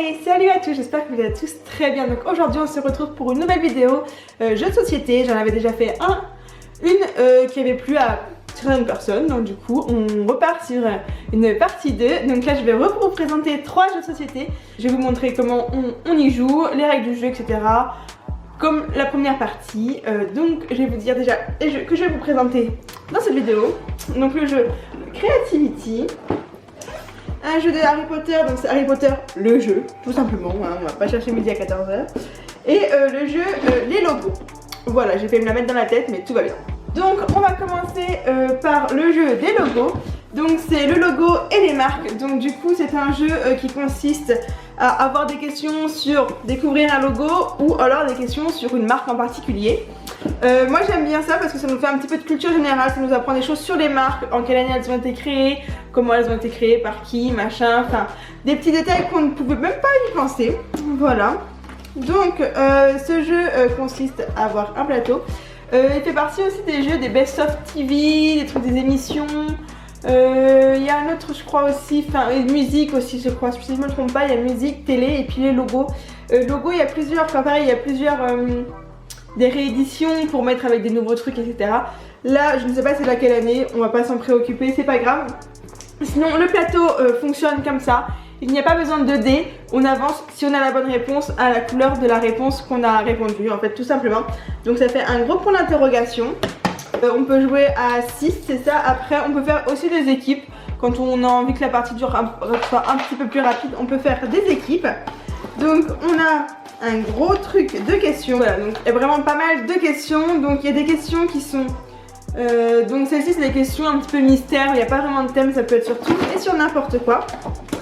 Hey, salut à tous, j'espère que vous allez tous très bien. Donc aujourd'hui on se retrouve pour une nouvelle vidéo jeu de société. J'en avais déjà fait une qui avait plu à certaines personnes. Donc du coup on repart sur une partie 2. Donc là je vais vous présenter 3 jeux de société. Je vais vous montrer comment on y joue, les règles du jeu, etc. Comme la première partie. Donc je vais vous dire déjà les jeux que je vais vous présenter dans cette vidéo. Donc le jeu Creativity. Un jeu de Harry Potter, donc c'est Harry Potter le jeu, tout simplement, hein, on va pas chercher midi à 14h. Et le jeu les logos. Voilà, j'ai fait me la mettre dans la tête mais tout va bien. Donc on va commencer par le jeu des logos. Donc c'est le logo et les marques. Donc du coup c'est un jeu qui consiste à avoir des questions sur découvrir un logo ou alors des questions sur une marque en particulier. Moi j'aime bien ça parce que ça nous fait un petit peu de culture générale, ça nous apprend des choses sur les marques, en quelle année elles ont été créées, comment elles ont été créées, par qui, machin, enfin des petits détails qu'on ne pouvait même pas y penser. Voilà. Donc ce jeu consiste à avoir un plateau. Il fait partie aussi des jeux des Best of TV, des trucs des émissions. Il y a un autre je crois aussi, enfin musique aussi je crois, si je ne me trompe pas, il y a musique, télé et puis les logos. Logos il y a plusieurs, enfin pareil il y a plusieurs des rééditions pour mettre avec des nouveaux trucs, etc. Là je ne sais pas c'est laquelle année, on va pas s'en préoccuper, c'est pas grave. Sinon le plateau fonctionne comme ça. Il n'y a pas besoin de dés, on avance si on a la bonne réponse à la couleur de la réponse qu'on a répondu en fait tout simplement. Donc ça fait un gros point d'interrogation. On peut jouer à 6, c'est ça. Après on peut faire aussi des équipes. Quand on a envie que la partie dure soit un petit peu plus rapide, on peut faire des équipes. Donc on a un gros truc de questions. Voilà, donc il y a vraiment pas mal de questions. Donc il y a des questions qui sont... donc celle-ci c'est des questions un petit peu mystères. Il n'y a pas vraiment de thème, ça peut être sur tout et sur n'importe quoi.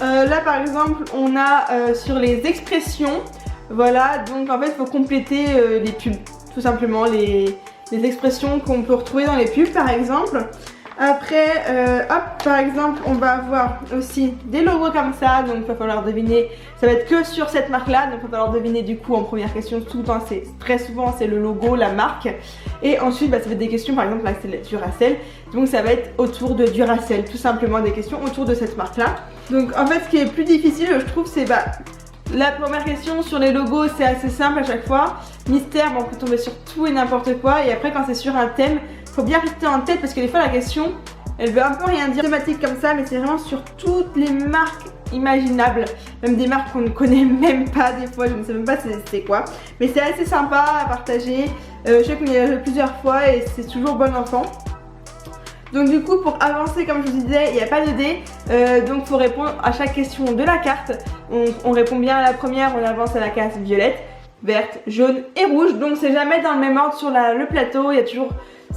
Là par exemple on a sur les expressions. Voilà, donc en fait il faut compléter les pubs. Tout simplement les expressions qu'on peut retrouver dans les pubs par exemple. Après, hop, par exemple, on va avoir aussi des logos comme ça, donc il va falloir deviner, ça va être que sur cette marque-là, donc il va falloir deviner du coup en première question, tout le temps, très souvent c'est le logo, la marque, et ensuite bah, ça va être des questions, par exemple là c'est Duracell, donc ça va être autour de Duracell, tout simplement des questions autour de cette marque-là. Donc en fait ce qui est plus difficile, je trouve, c'est la première question sur les logos, c'est assez simple à chaque fois. Mystère, bon, on peut tomber sur tout et n'importe quoi, et après quand c'est sur un thème, faut bien rester en tête parce que des fois la question elle veut un peu rien dire thématique comme ça, mais c'est vraiment sur toutes les marques imaginables, même des marques qu'on ne connaît même pas des fois, je ne sais même pas c'est quoi, mais c'est assez sympa à partager. Je sais qu'on y a joué plusieurs fois et c'est toujours bon enfant. Donc du coup pour avancer comme je vous disais, il n'y a pas de dés, donc il faut répondre à chaque question de la carte. On répond bien à la première, on avance à la case violette, verte, jaune et rouge, donc c'est jamais dans le même ordre sur le plateau, il y a toujours...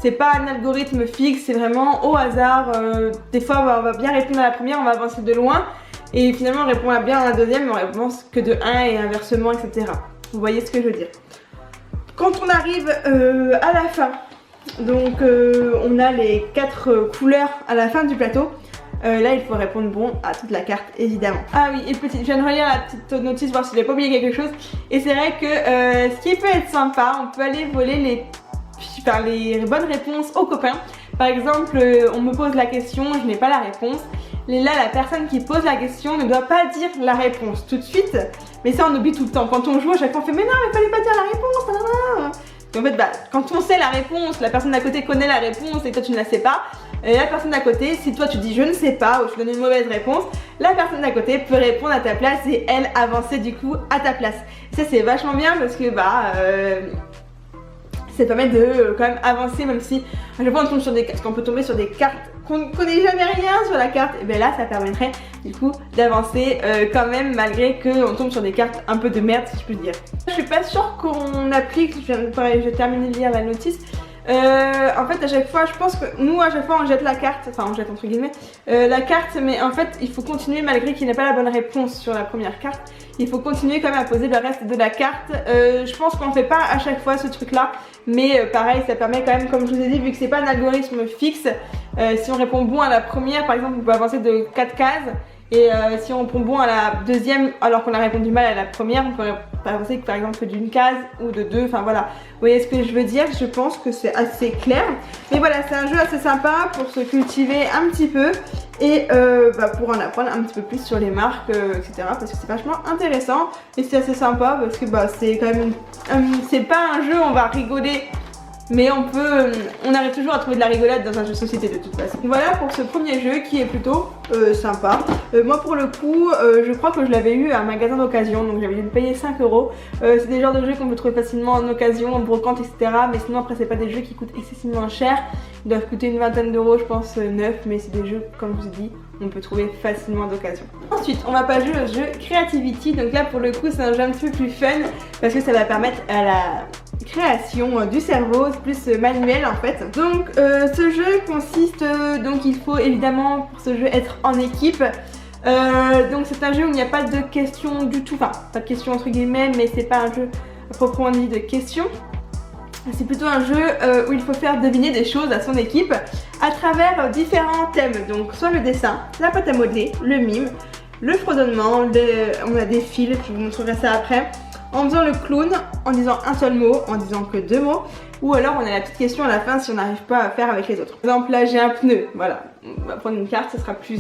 C'est pas un algorithme fixe, c'est vraiment au hasard. Des fois on va bien répondre à la première, on va avancer de loin. Et finalement on répond bien à la deuxième, mais on répond que de 1 et inversement, etc. Vous voyez ce que je veux dire. Quand on arrive à la fin, donc on a les 4 couleurs à la fin du plateau. Là il faut répondre bon à toute la carte évidemment. Ah oui, et je viens de relire la petite notice voir si j'ai pas oublié quelque chose. Et c'est vrai que ce qui peut être sympa, on peut aller voler les bonnes réponses aux copains. Par exemple, on me pose la question, je n'ai pas la réponse. Et là, la personne qui pose la question ne doit pas dire la réponse tout de suite. Mais ça, on oublie tout le temps. Quand on joue, à chaque fois, on fait mais non, mais fallait pas dire la réponse. Et en fait, quand on sait la réponse, la personne d'à côté connaît la réponse et toi tu ne la sais pas. Et la personne d'à côté, si toi tu dis je ne sais pas ou tu donnes une mauvaise réponse, la personne d'à côté peut répondre à ta place et elle avancer du coup à ta place. Ça c'est vachement bien parce que ça permet de quand même avancer, même si à chaque fois on tombe sur parce qu'on peut tomber sur des cartes qu'on ne connaît jamais rien sur la carte, et bien là ça permettrait du coup d'avancer quand même malgré qu'on tombe sur des cartes un peu de merde si je peux dire. Je suis pas sûre qu'on applique, je vais terminer de lire la notice. En fait à chaque fois je pense que nous à chaque fois on jette la carte, enfin on jette entre guillemets la carte, mais en fait il faut continuer malgré qu'il n'y ait pas la bonne réponse sur la première carte. Il faut continuer quand même à poser le reste de la carte. Je pense qu'on ne fait pas à chaque fois ce truc là, mais pareil ça permet quand même, comme je vous ai dit, vu que c'est pas un algorithme fixe, si on répond bon à la première par exemple on peut avancer de 4 cases. Et si on répond bon à la deuxième alors qu'on a répondu mal à la première, on peut avancer par exemple que d'une case ou de 2, enfin voilà. Vous voyez ce que je veux dire? Je pense que c'est assez clair. Mais voilà, c'est un jeu assez sympa pour se cultiver un petit peu. et pour en apprendre un petit peu plus sur les marques, etc. Parce que c'est vachement intéressant et c'est assez sympa parce que c'est quand même c'est pas un jeu où on va rigoler, mais on arrive toujours à trouver de la rigolade dans un jeu de société de toute façon. Voilà pour ce premier jeu qui est plutôt sympa. Moi pour le coup, je crois que je l'avais eu à un magasin d'occasion, donc j'avais dû le payer 5 €. C'est des genres de jeux qu'on peut trouver facilement en occasion, en brocante, etc. Mais sinon après c'est pas des jeux qui coûtent excessivement cher. Ils doivent coûter une vingtaine d'euros, je pense, neufs, mais c'est des jeux, comme je vous ai dit, on peut trouver facilement d'occasion. Ensuite, on va passer au jeu Creativity. Donc là pour le coup c'est un jeu un petit peu plus fun parce que ça va permettre à la création du cerveau, c'est plus manuel en fait. Donc ce jeu consiste, donc il faut évidemment pour ce jeu être en équipe. Donc c'est un jeu où il n'y a pas de questions du tout, enfin pas de questions entre guillemets, mais c'est pas un jeu à proprement dit de questions. C'est plutôt un jeu où il faut faire deviner des choses à son équipe à travers différents thèmes. Donc soit le dessin, la pâte à modeler, le mime, le fredonnement, on a des fils, je vous montrerai ça après. En faisant le clown, en disant un seul mot, en disant que 2 mots, ou alors on a la petite question à la fin si on n'arrive pas à faire avec les autres. Par exemple là j'ai un pneu, voilà, on va prendre une carte, ça sera plus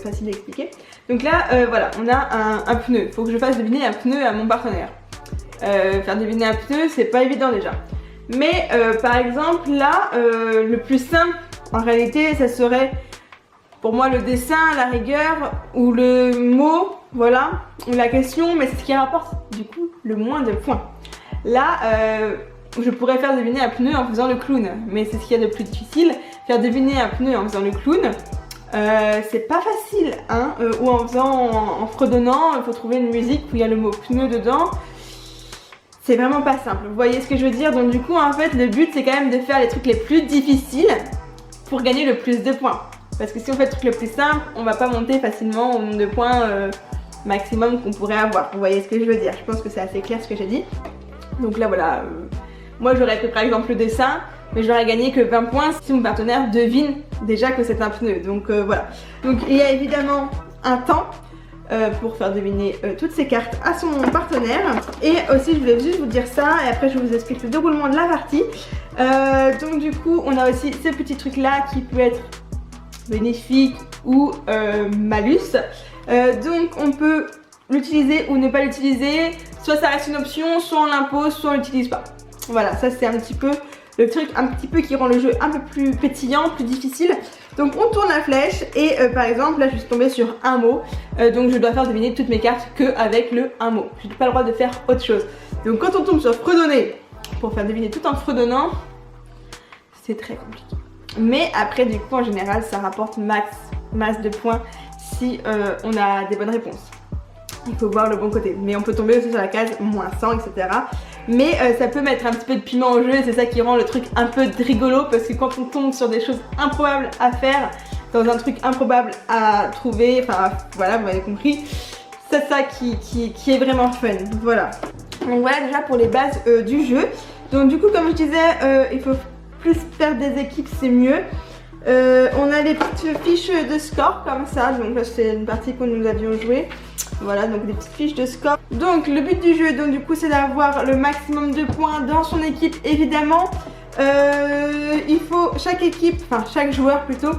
facile d'expliquer. Donc là voilà, on a un pneu, il faut que je fasse deviner un pneu à mon partenaire. Faire deviner un pneu c'est pas évident déjà. Mais par exemple là, le plus simple en réalité ça serait pour moi le dessin à la rigueur ou le mot, voilà, ou la question, mais c'est ce qui rapporte du coup le moins de points. Là je pourrais faire deviner un pneu en faisant le clown, mais c'est ce qu'il y a de plus difficile. Faire deviner un pneu en faisant le clown, c'est pas facile, hein, ou en fredonnant, il faut trouver une musique où il y a le mot pneu dedans. C'est vraiment pas simple, vous voyez ce que je veux dire? Donc du coup en fait le but c'est quand même de faire les trucs les plus difficiles pour gagner le plus de points. Parce que si on fait le truc le plus simple, on va pas monter facilement au nombre de points maximum qu'on pourrait avoir. Vous voyez ce que je veux dire? Je pense que c'est assez clair ce que j'ai dit. Donc là voilà, moi j'aurais fait par exemple le dessin, mais j'aurais gagné que 20 points si mon partenaire devine déjà que c'est un pneu. Donc voilà. Donc il y a évidemment un temps pour faire deviner toutes ces cartes à son partenaire. Et aussi je voulais juste vous dire ça et après je vous explique le déroulement de la partie. Donc du coup on a aussi ces petits trucs là qui peuvent être bénéfiques ou malus. Donc on peut l'utiliser ou ne pas l'utiliser, soit ça reste une option, soit on l'impose, soit on l'utilise pas. Voilà, ça c'est un petit peu le truc un petit peu qui rend le jeu un peu plus pétillant, plus difficile. Donc on tourne la flèche et par exemple là je suis tombée sur un mot, donc je dois faire deviner toutes mes cartes qu'avec le un mot. Je n'ai pas le droit de faire autre chose. Donc quand on tombe sur fredonner, pour faire deviner tout en fredonnant, c'est très compliqué. Mais après du coup en général ça rapporte masse de points si on a des bonnes réponses. Il faut voir le bon côté, mais on peut tomber aussi sur la case moins 100, etc. Mais ça peut mettre un petit peu de piment au jeu et c'est ça qui rend le truc un peu rigolo parce que quand on tombe sur des choses improbables à faire, dans un truc improbable à trouver, enfin voilà, vous avez compris, c'est ça qui est vraiment fun, voilà. Donc voilà déjà pour les bases du jeu. Donc du coup comme je disais, il faut plus faire des équipes, c'est mieux. On a les petites fiches de score comme ça, donc là c'est une partie que nous avions joué. Voilà, donc des petites fiches de score. Donc le but du jeu, donc du coup c'est d'avoir le maximum de points dans son équipe évidemment. Il faut chaque joueur plutôt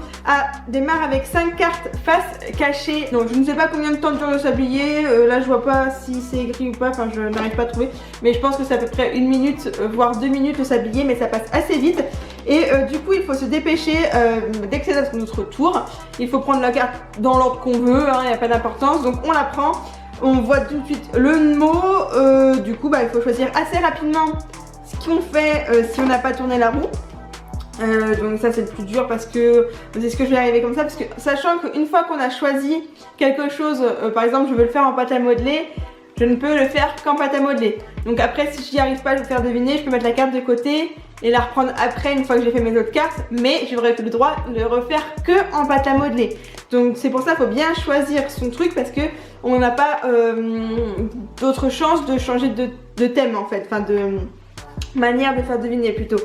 démarre avec 5 cartes face cachées. Donc je ne sais pas combien de temps dure le sablier, là je vois pas si c'est écrit ou pas, enfin je n'arrive pas à trouver. Mais je pense que c'est à peu près 1 minute, voire 2 minutes le sablier, mais ça passe assez vite. Et du coup il faut se dépêcher dès que c'est à notre tour. Il faut prendre la carte dans l'ordre qu'on veut, il n'y a pas d'importance. Donc on la prend, on voit tout de suite le mot, du coup il faut choisir assez rapidement ce qu'on fait si on n'a pas tourné la roue. Donc ça c'est le plus dur parce que c'est ce que je vais arriver comme ça, parce que sachant qu'une fois qu'on a choisi quelque chose, par exemple je veux le faire en pâte à modeler, je ne peux le faire qu'en pâte à modeler. Donc après si je n'y arrive pas à le faire deviner, je peux mettre la carte de côté et la reprendre après une fois que j'ai fait mes autres cartes, mais j'aurai le droit de le refaire que en pâte à modeler. Donc c'est pour ça qu'il faut bien choisir son truc parce que on n'a pas d'autre chance de changer de thème en fait, enfin de manière de faire deviner plutôt.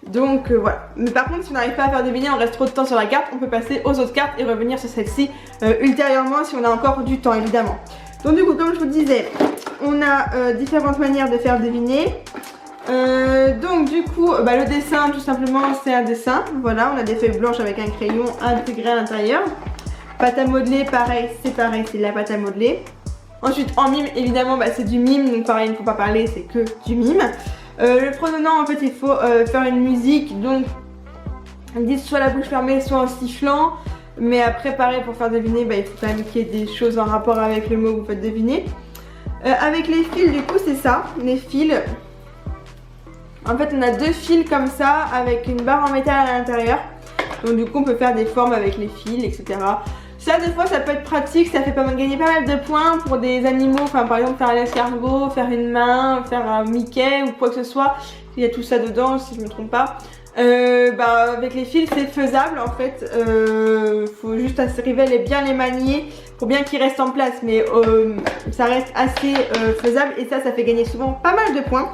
Donc voilà. Mais par contre si on n'arrive pas à faire deviner, on reste trop de temps sur la carte, on peut passer aux autres cartes et revenir sur celle-ci ultérieurement si on a encore du temps évidemment. Donc du coup comme je vous disais, on a différentes manières de faire deviner. Donc du coup le dessin tout simplement c'est un dessin. Voilà, on a des feuilles blanches avec un crayon intégré à l'intérieur. Pâte à modeler, pareil, c'est de la pâte à modeler. Ensuite en mime, évidemment c'est du mime, donc pareil il ne faut pas parler, c'est que du mime. Le fredonnant en fait il faut faire une musique, donc ils disent soit la bouche fermée soit en sifflant. Mais après pareil pour faire deviner il faut quand même qu'il y ait des choses en rapport avec le mot que vous faites deviner. Avec les fils du coup c'est ça, les fils. En fait on a 2 fils comme ça avec une barre en métal à l'intérieur. Donc du coup on peut faire des formes avec les fils, etc. Ça des fois ça peut être pratique, ça fait gagner pas mal de points pour des animaux. Enfin par exemple faire un escargot, faire une main, faire un Mickey ou quoi que ce soit. Il y a tout ça dedans si je me trompe pas. Avec les fils c'est faisable en fait. Faut juste arriver à bien les manier pour bien qu'ils restent en place. Mais ça reste assez faisable et ça fait gagner souvent pas mal de points.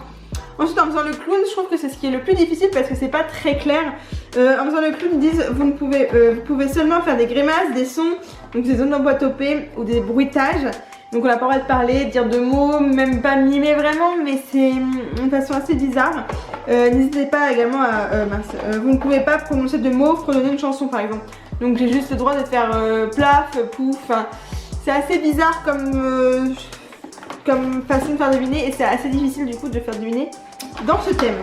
Ensuite en faisant le clown, je trouve que c'est ce qui est le plus difficile parce que c'est pas très clair. En faisant le clown, ils disent vous pouvez seulement faire des grimaces, des sons, donc des onomatopées ou des bruitages. Donc on n'a pas le droit de parler, de dire de mots, même pas mimer vraiment, mais c'est une façon assez bizarre. N'hésitez pas également à... vous ne pouvez pas prononcer de mots, fredonner une chanson par exemple. Donc j'ai juste le droit de faire plaf, pouf, c'est assez bizarre comme façon de faire deviner et c'est assez difficile du coup de faire deviner dans ce thème.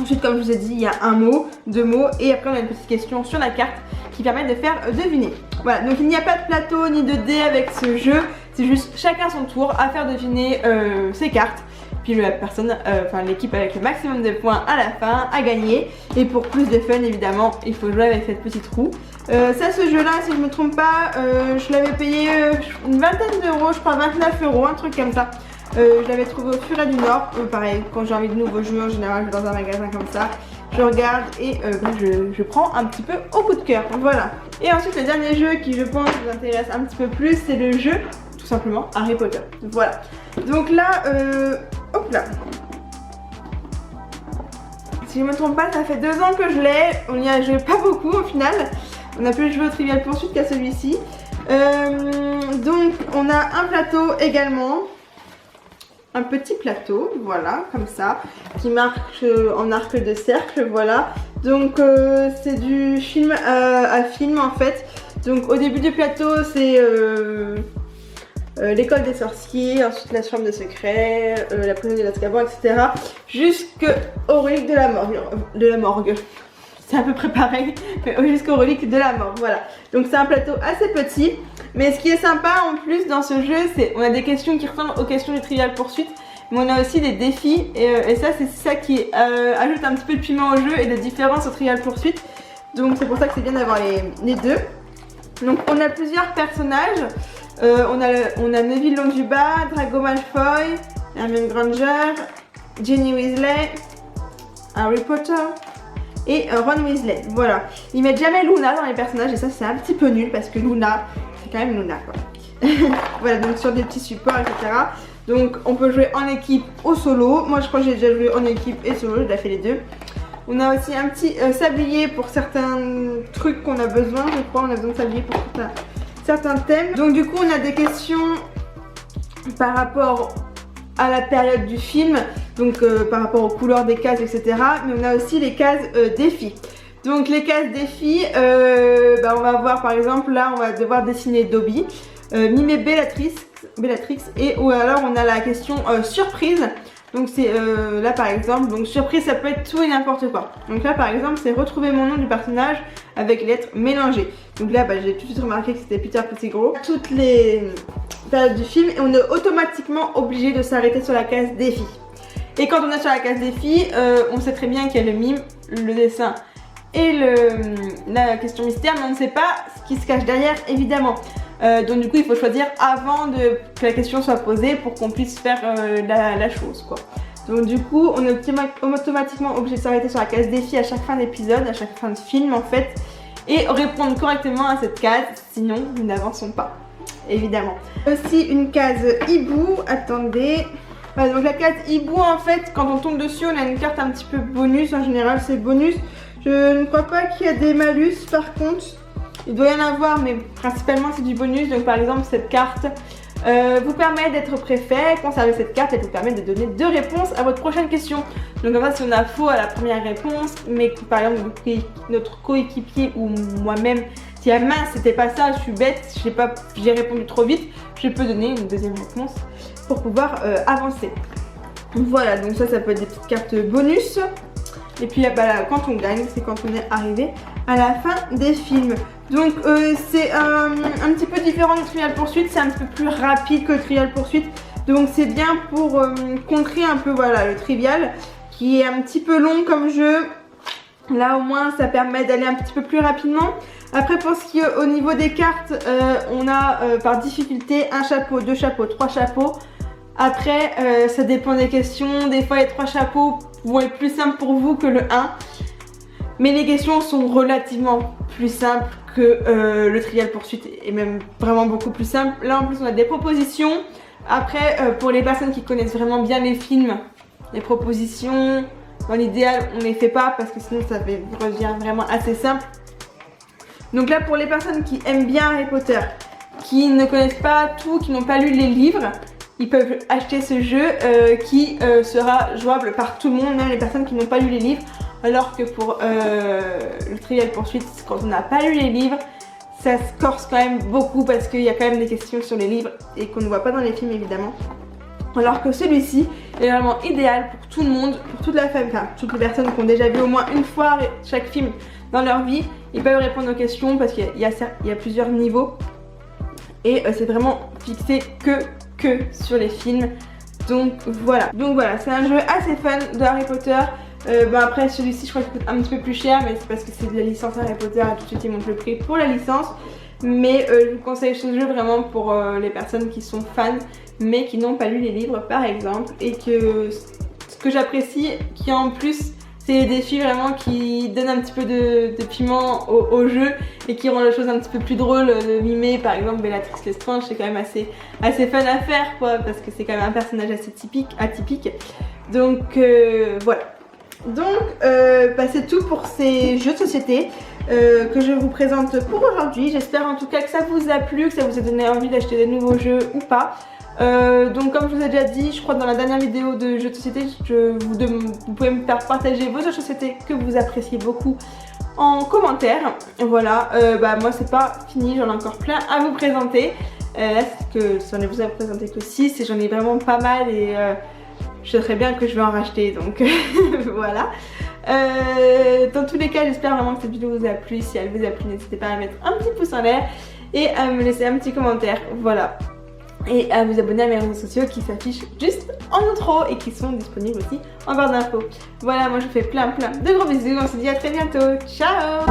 Ensuite comme je vous ai dit il y a un mot, 2 mots et après on a une petite question sur la carte qui permet de faire deviner. Voilà donc il n'y a pas de plateau ni de dés avec ce jeu, c'est juste chacun son tour à faire deviner ses cartes. Puis la personne, l'équipe avec le maximum de points à la fin a gagné. Et pour plus de fun évidemment il faut jouer avec cette petite roue. Ça ce jeu là si je me trompe pas je l'avais payé une vingtaine d'euros, je crois 29 euros, un truc comme ça. Je l'avais trouvé au Furet du Nord, pareil quand j'ai envie de nouveaux jeux en général je vais dans un magasin comme ça. Je regarde et je prends un petit peu au coup de cœur, voilà. Et ensuite le dernier jeu qui je pense vous intéresse un petit peu plus c'est le jeu tout simplement Harry Potter, voilà. Donc là, hop là. Si je me trompe pas ça fait 2 ans que je l'ai, on n'y a joué pas beaucoup au final. On a plus joué au Trivial Pursuit qu'à celui-ci. Donc on a un plateau également. Un petit plateau, voilà, comme ça, qui marche en arc de cercle, voilà. Donc c'est du film à film en fait. Donc au début du plateau c'est l'école des sorciers, ensuite la chambre de secret, la prison de l'Azkaban, etc. Jusqu'au relique de la morgue. C'est à peu près pareil, mais jusqu'au relique de la mort, voilà. Donc c'est un plateau assez petit, mais ce qui est sympa en plus dans ce jeu, c'est on a des questions qui ressemblent aux questions du Trivial Pursuit, mais on a aussi des défis, et ça c'est ça qui ajoute un petit peu de piment au jeu et de différence au Trivial Pursuit. Donc c'est pour ça que c'est bien d'avoir les deux. Donc on a plusieurs personnages, on a Neville Londubat, Draco Malfoy, Hermione Granger, Ginny Weasley, Harry Potter et Ron Weasley, voilà. Ils mettent jamais Luna dans les personnages et ça c'est un petit peu nul parce que Luna, c'est quand même Luna quoi. Voilà, donc sur des petits supports etc. Donc on peut jouer en équipe ou solo. Moi je crois que j'ai déjà joué en équipe et solo, j'ai déjà fait les deux. On a aussi un petit sablier pour certains trucs qu'on a besoin, je crois on a besoin de sablier pour certains thèmes. Donc du coup on a des questions par rapport à la période du film, donc par rapport aux couleurs des cases etc. Mais on a aussi les cases défis. Donc les cases défis, on va voir par exemple là on va devoir dessiner Dobby, mimer Bellatrix et ou alors on a la question surprise. Donc c'est là par exemple, donc surprise ça peut être tout et n'importe quoi. Donc là par exemple c'est retrouver mon nom du personnage avec les lettres mélangées. Donc là j'ai tout de suite remarqué que c'était Peter Pettigrew. Toutes les périodes du film et on est automatiquement obligé de s'arrêter sur la case défi. Et quand on est sur la case défi, on sait très bien qu'il y a le mime, le dessin et la question mystère, mais on ne sait pas ce qui se cache derrière évidemment. Donc du coup il faut choisir avant que la question soit posée pour qu'on puisse faire la chose quoi. Donc du coup on est automatiquement obligé de s'arrêter sur la case défi à chaque fin d'épisode, à chaque fin de film en fait, et répondre correctement à cette case, sinon nous n'avançons pas, évidemment. Aussi une case hibou, attendez. Voilà, donc la case hibou en fait quand on tombe dessus on a une carte un petit peu bonus, en général c'est bonus. Je ne crois pas qu'il y a des malus par contre. Il doit y en avoir mais principalement c'est du bonus. Donc par exemple cette carte vous permet d'être préfet, conserver cette carte, elle vous permet de donner 2 réponses à votre prochaine question. Donc en fait si on a faux à la première réponse mais que par exemple notre coéquipier ou moi-même si ah mince c'était pas ça, je suis bête, j'ai répondu trop vite, je peux donner une deuxième réponse pour pouvoir avancer. Voilà, donc ça peut être des petites cartes bonus. Et puis bah, là, quand on gagne, c'est quand on est arrivé à la fin des films. Donc c'est un petit peu différent du Trivial Pursuit, c'est un petit peu plus rapide que le Trivial Pursuit. Donc c'est bien pour contrer un peu voilà, le Trivial qui est un petit peu long comme jeu. Là au moins ça permet d'aller un petit peu plus rapidement. Après pour ce qui est au niveau des cartes, on a par difficulté un chapeau, deux chapeaux, trois chapeaux. Après ça dépend des questions, des fois les trois chapeaux vont être plus simples pour vous que le 1. Mais les questions sont relativement plus simples que le Trivial Pursuit et même vraiment beaucoup plus simple. Là en plus on a des propositions. Après pour les personnes qui connaissent vraiment bien les films, les propositions, dans l'idéal on ne les fait pas parce que sinon ça devient vraiment assez simple. Donc là pour les personnes qui aiment bien Harry Potter, qui ne connaissent pas tout, qui n'ont pas lu les livres, ils peuvent acheter ce jeu qui sera jouable par tout le monde, même les personnes qui n'ont pas lu les livres. Alors que pour le Trivial Pursuit, quand on n'a pas lu les livres, ça se corse quand même beaucoup parce qu'il y a quand même des questions sur les livres et qu'on ne voit pas dans les films évidemment. Alors que celui-ci est vraiment idéal pour tout le monde, pour toute la famille, enfin toutes les personnes qui ont déjà vu au moins une fois chaque film dans leur vie. Ils peuvent répondre aux questions parce qu'il y a plusieurs niveaux et c'est vraiment fixé que sur les films. Donc voilà, c'est un jeu assez fun de Harry Potter. Après celui-ci je crois qu'il coûte un petit peu plus cher, mais c'est parce que c'est de la licence Harry Potter et tout de suite ils montent le prix pour la licence. Mais je vous conseille ce jeu vraiment pour les personnes qui sont fans mais qui n'ont pas lu les livres par exemple. Et que ce que j'apprécie, qui en plus c'est des défis vraiment qui donnent un petit peu de piment au jeu et qui rendent les choses un petit peu plus drôles, de mimer par exemple Bellatrix Lestrange, c'est quand même assez fun à faire quoi, parce que c'est quand même un personnage assez atypique. Donc voilà. Donc c'est tout pour ces jeux de société que je vous présente pour aujourd'hui. J'espère en tout cas que ça vous a plu, que ça vous a donné envie d'acheter des nouveaux jeux ou pas. Donc comme je vous ai déjà dit, je crois dans la dernière vidéo de jeux de société, vous pouvez me faire partager vos jeux de société que vous appréciez beaucoup en commentaire. Voilà, moi c'est pas fini, j'en ai encore plein à vous présenter. Là c'est que j'en ai vous présenté que 6 et j'en ai vraiment pas mal et je sais très bien que je vais en racheter, donc voilà. Dans tous les cas, j'espère vraiment que cette vidéo vous a plu. Si elle vous a plu, n'hésitez pas à mettre un petit pouce en l'air et à me laisser un petit commentaire, voilà. Et à vous abonner à mes réseaux sociaux qui s'affichent juste en outro et qui sont disponibles aussi en barre d'infos. Voilà, moi je vous fais plein de gros bisous, on se dit à très bientôt, ciao.